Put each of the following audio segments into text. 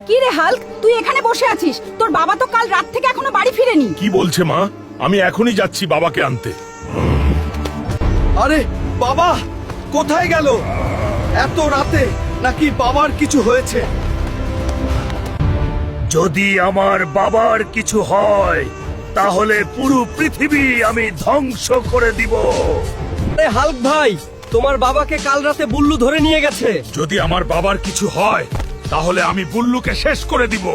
কি রে হাল্ক, তুই এখানে বসে আছিস? তোর বাবা তো কাল রাত থেকে এখনো বাড়ি ফিরেনি। কি বলছে মা? আমি এখনই যাচ্ছি বাবাকে আনতে। আরে বাবা কোথায় গেল এত রাতে? নাকি বাবার কিছু হয়েছে? যদি আমার বাবার কিছু হয় তাহলে পুরো পৃথিবী আমি ধ্বংস করে দিব। আরে হাল্ক ভাই, তোমার বাবাকে কাল রাতে বুল্লু ধরে নিয়ে গেছে। যদি আমার বাবার কিছু হয় তাহলে আমি বুল্লুকে শেষ করে দিব।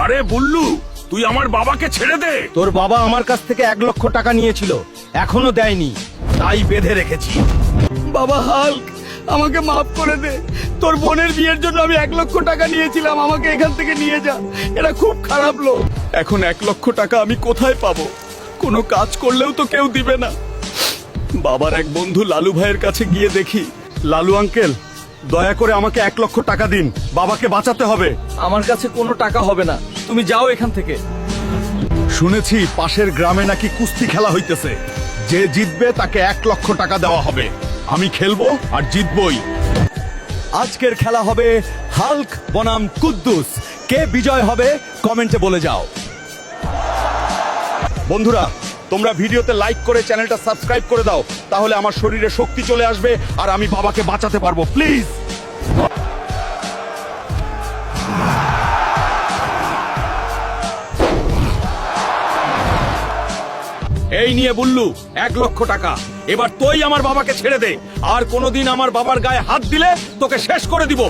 আরে বুল্লু, তুই আমার বাবাকে ছেড়ে দে। তোর বাবা আমার কাছ থেকে 1 লক্ষ টাকা নিয়েছিল, এখনো দেয়নি, তাই বেঁধে রেখেছি। বাবা হাল্ক, আমাকে মাফ করে দে। তোর বোনের বিয়ের জন্য আমি 1 লক্ষ টাকা নিয়েছিলাম, আমাকে এখান থেকে নিয়ে যা। এরা খুব খারাপ লোক। এখন 1 লক্ষ টাকা আমি কোথায় পাবো? কোনো কাজ করলেও তো কেউ দিবে না। বাবার এক বন্ধু লালু ভাইয়ের কাছে গিয়ে দেখি, লালু আঙ্কেল দয়া করে আমাকে 1 লক্ষ টাকা দিন, বাবাকে বাঁচাতে হবে। আমার কাছে কোনো টাকা হবে না, তুমি যাও এখান থেকে। শুনেছি পাশের গ্রামে নাকি কুস্তি খেলা হইতেছে, যে জিতবে তাকে 1 লক্ষ টাকা দেওয়া হবে। আমি খেলবো আর জিতবই। আজকের খেলা হবে হাল্ক বনাম কুদ্দুস। কে বিজয় হবে কমেন্টে বলে যাও। বন্ধুরা, তোমরা ভিডিওতে লাইক করে চ্যানেলটা সাবস্ক্রাইব করে দাও, তাহলে আমার শরীরে শক্তি চলে আসবে আর আমি বাবাকে বাঁচাতে পারবো। প্লিজ। এই নিয়ে বুল্লু 1 লক্ষ টাকা। এবার তুই আমার বাবাকে ছেড়ে দে, আর কোনোদিন আমার বাবার গায়ে হাত দিলে তোকে শেষ করে দিব।